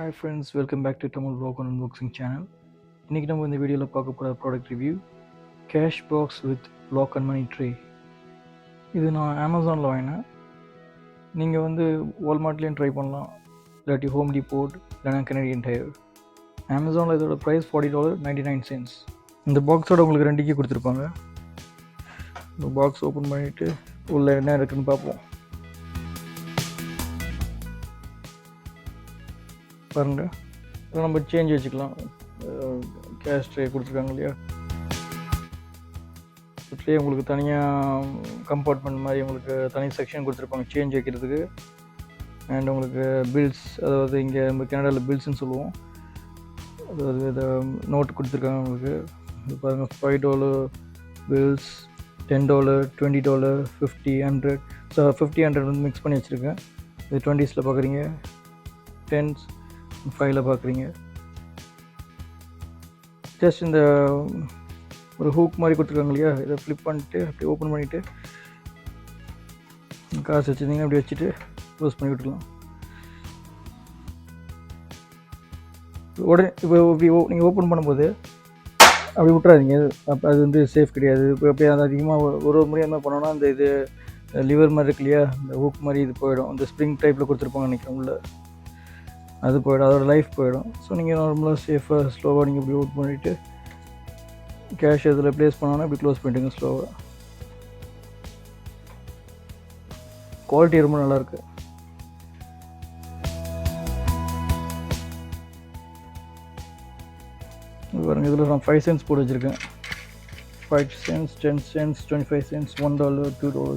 Hi friends, welcome back to Tamil Vlog on Unboxing channel. இன்னைக்கு நம்ம இந்த வீடியோவில் பார்க்க போகிற product review cash box with lock and money tray. இது நான் அமேசானில் வாங்கினேன். நீங்கள் வந்து வால்மார்ட்லேயும் ட்ரை பண்ணலாம், இல்லாட்டி ஹோம் டிபோட் இல்லைனா கனடியன் டயர். அமேசானில் இதோட ப்ரைஸ் $40.99. இந்த பாக்ஸோட உங்களுக்கு 2 கீ கொடுத்துருப்பாங்க. இந்த பாக்ஸ் ஓப்பன் பண்ணிவிட்டு உள்ளே என்ன இருக்குதுன்னு பார்ப்போம். பாருங்கள், இதில் நம்ம சேஞ்ச் வச்சுக்கலாம். கேஷ் ட்ரே கொடுத்துருக்காங்க இல்லையா, ட்ரே உங்களுக்கு தனியாக கம்பார்ட்மெண்ட் மாதிரி உங்களுக்கு தனி செக்ஷன் கொடுத்துருப்பாங்க சேஞ்ச் வைக்கிறதுக்கு. அண்ட் உங்களுக்கு பில்ஸ், அதாவது இங்கே நம்ம கனடாவில் பில்ஸ்ன்னு சொல்லுவோம், அதாவது இதை நோட்டு கொடுத்துருக்காங்க உங்களுக்கு. இது பாருங்கள், $5 பில்ஸ், $10, $20, $50, $100. ஸோ 50, 100 வந்து மிக்ஸ் பண்ணி வச்சுருக்கேன். இது 20s பார்க்குறீங்க, 10s, 5 பார்க்குறீங்க. ஜஸ்ட் இந்த ஒரு ஹூக் மாதிரி கொடுத்துருக்காங்க இல்லையா, இதை ஃப்ளிப் பண்ணிட்டு அப்படி ஓப்பன் பண்ணிவிட்டு காசு வச்சுருந்தீங்கன்னா அப்படி வச்சுட்டு க்ளோஸ் பண்ணி விட்டுக்கலாம். உடனே இப்போ நீங்கள் ஓப்பன் பண்ணும்போது அப்படி விட்றாதீங்க, அப்போ அது வந்து சேஃப் கிடையாது. இப்போ அப்படியே அது அதிகமாக ஒரு முறையாக என்ன பண்ணோன்னா அந்த இது லிவர் மாதிரி இருக்கு இல்லையா, இந்த ஹூக் மாதிரி இது போயிடும். அந்த ஸ்ப்ரிங் டைப்பில் கொடுத்துருப்பாங்க நினைக்கிறேன் உள்ள, அது போய்டும், அதோட லைஃப் போயிடும். ஸோ நீங்கள் நார்மலாக சேஃபாக ஸ்லோவாக நீங்கள் இப்படி ஓப்பன் பண்ணிவிட்டு கேஷ் இதில் ப்ளேஸ் பண்ணோன்னா இப்படி க்ளோஸ் பண்ணிவிடுங்க ஸ்லோவாக. குவாலிட்டி ரொம்ப நல்லாயிருக்கு. பாருங்கள், இதில் நான் 5 cents போட்டு வச்சுருக்கேன். 5 cents, 10 cents, 25 cents, $1, $2.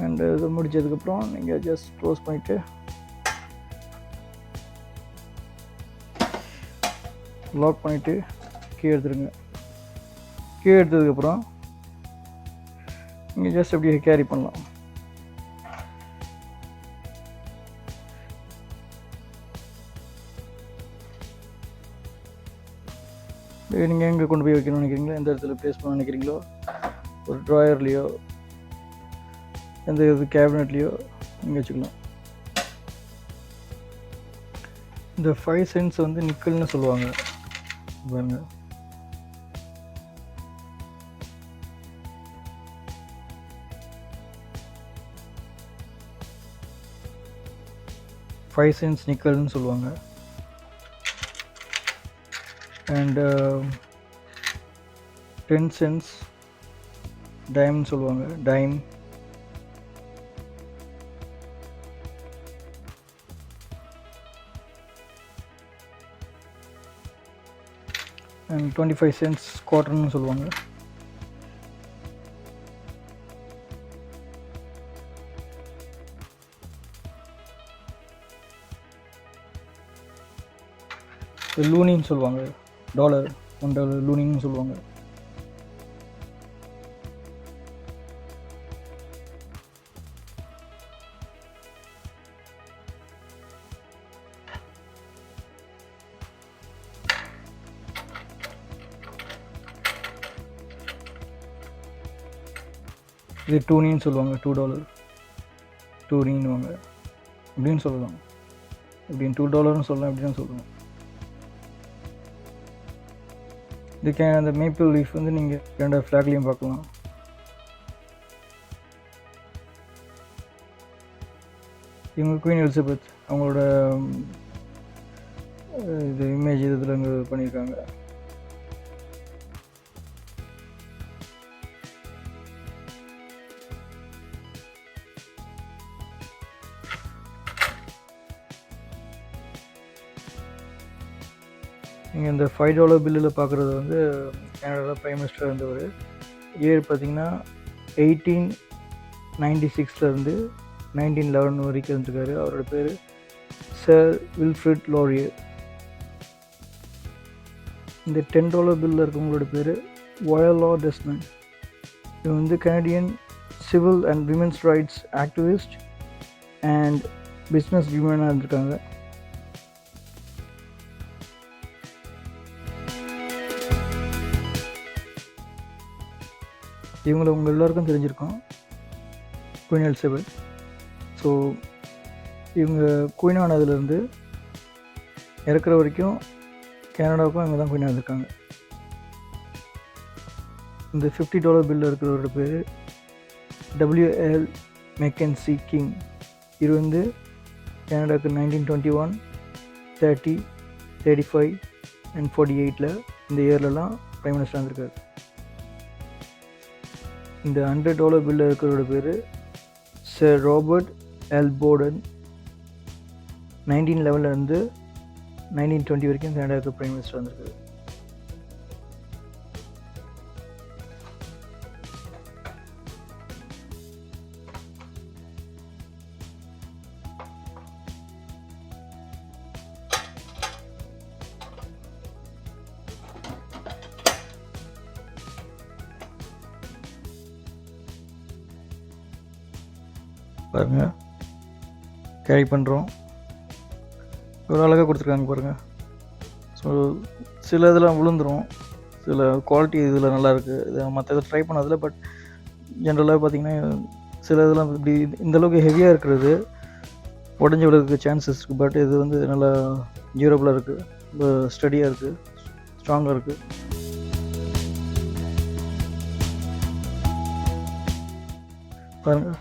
அண்டு இது முடிச்சதுக்கப்புறம் நீங்கள் ஜஸ்ட் க்ளோஸ் பண்ணிவிட்டு லாக் பண்ணிவிட்டு கீழே எடுத்துருங்க. கீழே எடுத்ததுக்கப்புறம் நீங்கள் ஜஸ்ட் அப்படியே கேரி பண்ணலாம். நீங்கள் எங்கே கொண்டு போய் வைக்கணும்னு நினைக்கிறீங்களோ, எந்த இடத்துல ப்ளேஸ் பண்ண நினைக்கிறீங்களோ, ஒரு ட்ராயர்லேயோ எந்த இது கேபினட்லேயோ நீங்கள் வச்சுக்கலாம். இந்த 5 cents வந்து நிக்கல்னு சொல்லுவாங்க பாருங்க. $5 cents நிக்கல்னு சொல்லுவாங்க. அண்ட் 10 cents டைம்னு சொல்லுவாங்க, டைம். அண்ட் 25 cents குவார்ட்டர்னு சொல்லுவாங்க. லூனின்னு சொல்லுவாங்க, $1 லூனின்னு சொல்லுவாங்க. இது $2 சொல்லுவாங்க, $2 2வாங்க அப்படின்னு சொல்லலாம். இப்படின்னு $2 சொல்லலாம், இப்படின்னு சொல்லலாம். இதுக்கு அந்த மேப்பிள் லீஃப் வந்து நீங்கள் 2 ஃப்ளாக்லேயும் பார்க்கலாம். இவங்க குவீன் எலிசபெத் அவங்களோட இது இமேஜ் இதில் இங்கே பண்ணியிருக்காங்க. நீங்கள் இந்த $5 பில்லில் பார்க்குறது வந்து கனடாவில் ப்ரைம் மினிஸ்டர் இருந்தவர். இயர் பார்த்திங்கன்னா 1896 1911 வரைக்கும் இருந்திருக்காரு. அவரோட பேர் சர் வில்ஃப்ரிட் லாரியர். இந்த $10 பில்லில் இருக்கவங்களோட பேர் வயலா டெஸ்மண்ட். இவங்க வந்து Canadian civil and women's rights activist and business விமனாக இருந்திருக்காங்க. இவங்களை உங்கள் எல்லாருக்கும் தெரிஞ்சிருக்கோம், குவீன் எலிசபெத். ஸோ இவங்க குயின் ஆனதுலேருந்து இறக்குற வரைக்கும் கனடாவுக்கும் இவங்க தான் குயின் ஆகிருக்காங்க. இந்த $50 பில்லில் இருக்கிறவரோட பேர் WL மெக்கன்சி கிங். இது வந்து கனடாவுக்கு 1921, 30, 35 and 48 இந்த இயர்லலாம் ப்ரைம் மினிஸ்டராக இருந்திருக்காரு. இந்த $100 பில்லில் இருக்கிறவரோட பேர் சர் ராபர்ட் எல் போர்டன். 1911 1920 வரைக்கும் கனடாவுக்கு ப்ரைம் மினிஸ்டர் வந்திருக்காரு. பாருங்கள், கேரி பண்ணுறோம். ஒரு அழகாக கொடுத்துருக்காங்க பாருங்கள். ஸோ சில இதெல்லாம் விழுந்துடும், சில குவாலிட்டி இதில் நல்லாயிருக்கு. இதை மற்ற இதை ட்ரை பண்ணதில். பட் ஜென்ரலாக பார்த்திங்கன்னா சில இதெல்லாம் இப்படி இந்தளவுக்கு ஹெவியாக இருக்கிறது உடஞ்சி விழுறதுக்கு சான்சஸ் இருக்குது. பட் இது வந்து நல்லா டியூரபிளாக இருக்குது, ரொம்ப ஸ்டடியாக இருக்குது, ஸ்ட்ராங்காக இருக்குது. பாருங்கள்,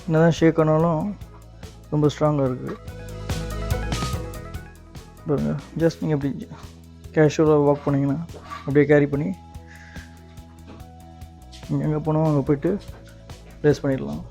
என்ன தான் ஷேக் ஆனாலும் ரொம்ப ஸ்ட்ராங்காக இருக்குது. பாருங்கள், ஜஸ்ட் நீங்கள் அப்படி கேஷுவலாக வாக் பண்ணிங்கன்னா அப்படியே கேரி பண்ணி நீங்கள் எங்கே போனோம் அங்கே போய்ட்டு ப்ளேஸ் பண்ணிடலாம்.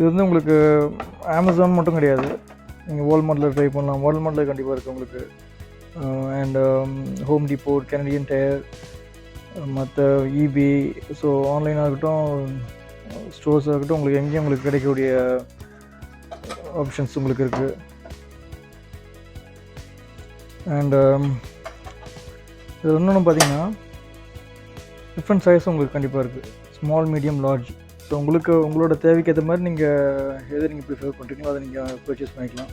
இது வந்து உங்களுக்கு அமேசான் மட்டும் கிடையாது, நீங்கள் வால்மார்ட்டில் ட்ரை பண்ணலாம். வால்மார்ட்டில் கண்டிப்பாக இருக்குது உங்களுக்கு. And Home Depot, Canadian Tire, மற்ற ஈபே. ஸோ ஆன்லைனாக இருக்கட்டும், ஸ்டோர்ஸாக இருக்கட்டும், உங்களுக்கு எங்கேயும் உங்களுக்கு கிடைக்கக்கூடிய ஆப்ஷன்ஸ் உங்களுக்கு இருக்குது. அண்ட் இது இன்னொன்று பார்த்தீங்கன்னா டிஃப்ரெண்ட் சைஸ் உங்களுக்கு கண்டிப்பாக இருக்குது, ஸ்மால், மீடியம், லார்ஜ். ஸோ உங்களுக்கு உங்களோட தேவைக்கு ஏற்ற மாதிரி நீங்கள் எதை நீங்கள் ப்ரிஃபர் பண்ணுறீங்களோ அதை நீங்கள் பர்ச்சேஸ் பண்ணிக்கலாம்.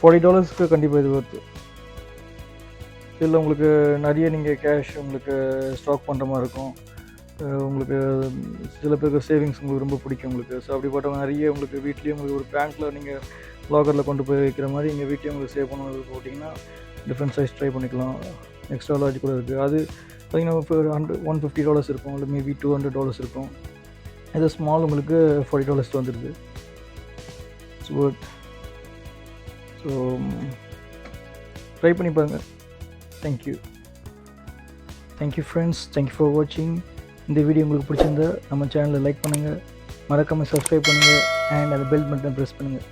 $40 கண்டிப்பாக இது வருது. இதில் உங்களுக்கு நிறைய நீங்கள் கேஷ் உங்களுக்கு ஸ்டாக் பண்ணுற மாதிரி இருக்கும். உங்களுக்கு சில பேருக்கு சேவிங்ஸ் உங்களுக்கு ரொம்ப பிடிக்கும் உங்களுக்கு. ஸோ அப்படிப்பட்டவங்க நிறைய உங்களுக்கு வீட்லேயும் உங்களுக்கு ஒரு பேங்க்கில் நீங்கள் லாக்கரில் கொண்டு போய் வைக்கிற மாதிரி எங்கள் வீட்லேயும் உங்களுக்கு சேவ் பண்ண போட்டிங்கன்னா டிஃப்ரெண்ட் சைஸ் ட்ரை பண்ணிக்கலாம். எக்ஸ்ட்ரா லார்ஜ் கூட இருக்குது. அது பார்த்திங்கன்னா இப்போ $150 இருக்கும், இல்லை மேபி $200 இருக்கும். இது ஸ்மால் உங்களுக்கு $40 வந்துடுது. ஸோ ஸோ ட்ரை பண்ணி பாருங்கள். தேங்க்யூ ஃப்ரெண்ட்ஸ், தேங்க்யூ ஃபார் வாட்சிங். இந்த வீடியோ உங்களுக்கு பிடிச்சிருந்தா நம்ம சேனலை லைக் பண்ணுங்கள், மறக்காமல் சப்ஸ்கிரைப் பண்ணுங்கள், அண்ட் அந்த பெல் பட்டனை ப்ரெஸ் பண்ணுங்கள்.